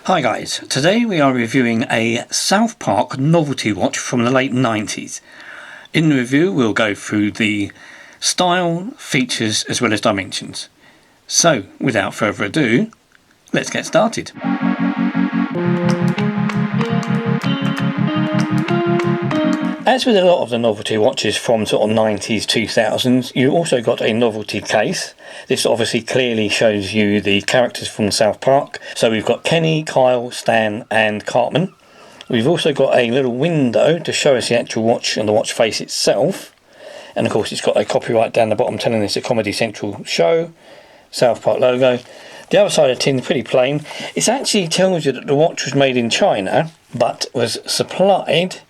Hi guys, today we are reviewing a South Park novelty watch from the late 90s. In the review we'll go through the style, features as well as dimensions. So without further ado, let's get started. As with a lot of the novelty watches from sort of 90s, 2000s, you also got a novelty case. This obviously clearly shows you the characters from South Park. So we've got Kenny, Kyle, Stan and Cartman. We've also got a little window to show us the actual watch and the watch face itself. And of course it's got a copyright down the bottom telling us a Comedy Central show, South Park logo. The other side of the tin is pretty plain. It actually tells you that the watch was made in China but was supplied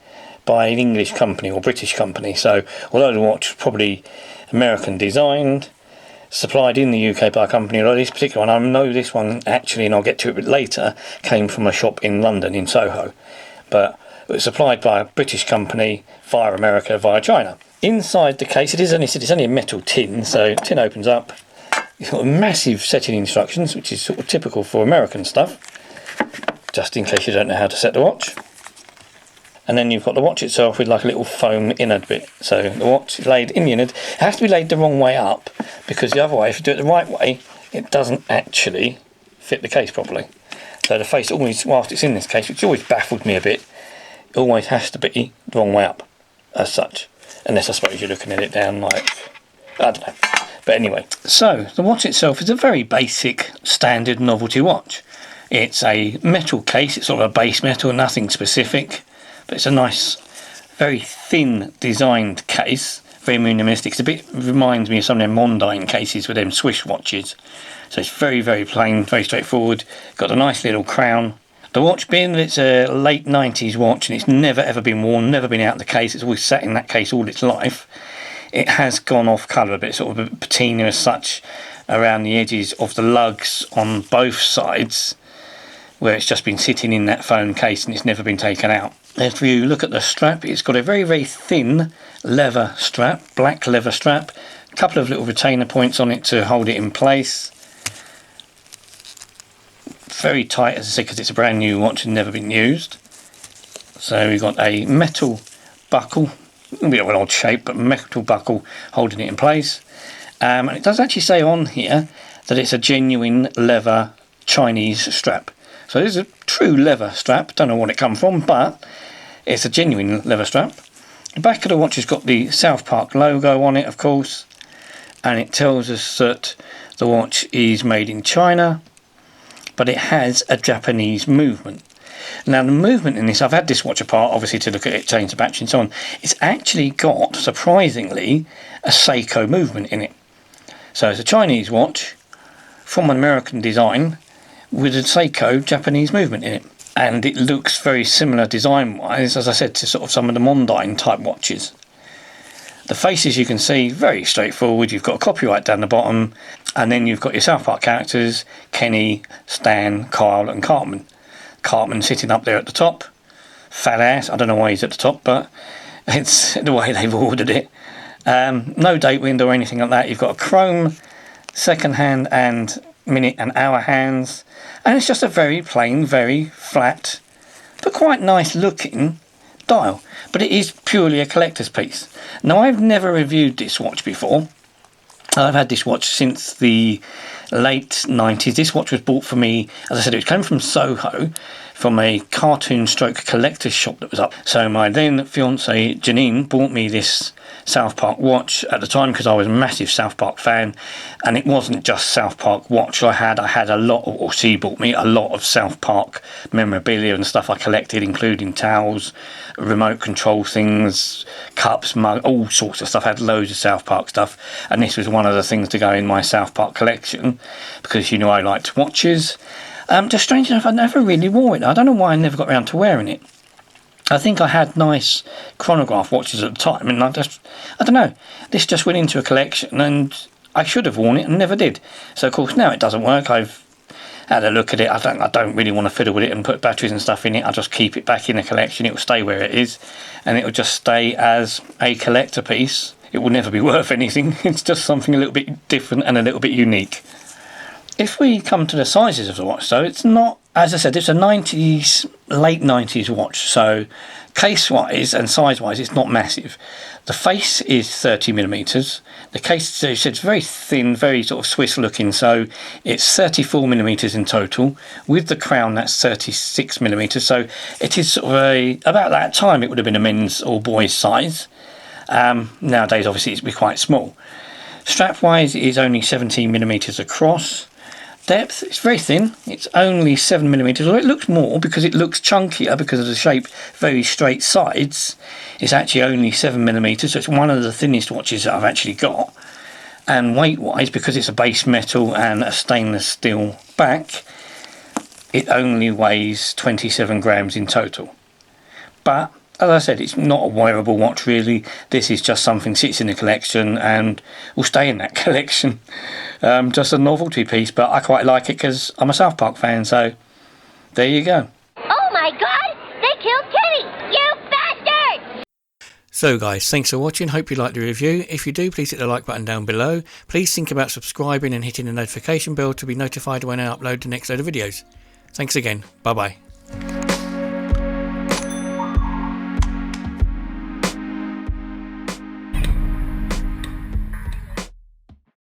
by an English company or British company. So although the watch was probably American designed, supplied in the UK by a company, although this particular one, I know this one actually, and I'll get to it a bit later, came from a shop in London in Soho, but it was supplied by a British company via America via China. Inside the case, it's only a metal tin, so the tin opens up. You've got massive setting instructions, which is sort of typical for American stuff, just in case you don't know how to set the watch. And then you've got the watch itself with like a little foam innard bit. So the watch is laid in the innard. It has to be laid the wrong way up, because the other way, if you do it the right way, it doesn't actually fit the case properly. So the face always, whilst it's in this case, which always baffled me a bit, it always has to be the wrong way up, as such. Unless I suppose you're looking at it down like, I don't know. But anyway, so the watch itself is a very basic standard novelty watch. It's a metal case, it's sort of a base metal, nothing specific. But it's a nice, very thin designed case, very minimalistic. It's a bit, reminds me of some of them Mondine cases with them Swiss watches. So it's very, very plain, very straightforward. Got a nice little crown. The watch being that it's a late 90s watch and it's never ever been worn, never been out of the case, it's always sat in that case all its life. It has gone off colour a bit, sort of a patina as such around the edges of the lugs on both sides, where it's just been sitting in that foam case and it's never been taken out. If you look at the strap, it's got a very, very thin leather strap, black leather strap, a couple of little retainer points on it to hold it in place. Very tight, as I said, because it's a brand new watch and never been used. So we've got a metal buckle, a bit of an odd shape, but metal buckle holding it in place. And it does actually say on here that it's a genuine leather Chinese strap. So this is a true leather strap, don't know what it come from, but it's a genuine leather strap. The back of the watch has got the South Park logo on it, of course, and it tells us that the watch is made in China, but it has a Japanese movement. Now the movement in this, I've had this watch apart obviously to look at it, change the battery and so on. It's actually got, surprisingly, a Seiko movement in it. So it's a Chinese watch from an American design with a Seiko Japanese movement in it. And it looks very similar design-wise, as I said, to sort of some of the Mondine type watches. The faces you can see, very straightforward. You've got a copyright down the bottom, and then you've got your South Park characters, Kenny, Stan, Kyle and Cartman. Cartman sitting up there at the top. Fat ass, I don't know why he's at the top, but it's the way they've ordered it. No date window or anything like that. You've got a chrome second hand and minute and hour hands, and it's just a very plain, very flat but quite nice looking dial, but it is purely a collector's piece. Now I've never reviewed this watch before. I've had this watch since the late 90s. This watch was bought for me, as I said, it came from Soho, from a cartoon stroke collector's shop that was up. So my then fiancée Janine bought me this South Park watch at the time because I was a massive South Park fan, and it wasn't just South Park watch I had a lot of, or she bought me a lot of South Park memorabilia and stuff I collected, including towels, remote control things, cups, mug, all sorts of stuff. I had loads of South Park stuff, and this was one of the things to go in my South Park collection because you know I liked watches. Just strange enough, I never really wore it. I don't know why I never got around to wearing it. I think I had nice chronograph watches at the time, and I don't know, this just went into a collection and I should have worn it and never did. So of course now it doesn't work. I've had a look at it. I don't really want to fiddle with it and put batteries and stuff in it. I'll just keep it back in the collection. It will stay where it is, and it will just stay as a collector piece. It will never be worth anything. It's just something a little bit different and a little bit unique. If we come to the sizes of the watch, though, it's not as I said, it's a 90s, late 90s watch, so case-wise and size-wise, it's not massive. The face is 30mm. The case, it's very thin, very sort of Swiss-looking, so it's 34mm in total. With the crown, that's 36mm, so it is sort of about that time, it would have been a men's or boys' size. Nowadays, obviously, it's be quite small. Strap-wise, it is only 17mm across. Depth, it's very thin, it's only 7mm, or it looks more because it looks chunkier because of the shape, very straight sides. It's actually only 7mm, so it's one of the thinnest watches that I've actually got. And weight wise, because it's a base metal and a stainless steel back, it only weighs 27 grams in total. But as I said, it's not a wearable watch really. This is just something that sits in the collection and will stay in that collection. Just a novelty piece, but I quite like it because I'm a South Park fan, so there you go. Oh my god! They killed Teddy! You bastard! So guys, thanks for watching. Hope you liked the review. If you do, please hit the like button down below. Please think about subscribing and hitting the notification bell to be notified when I upload the next load of videos. Thanks again. Bye bye.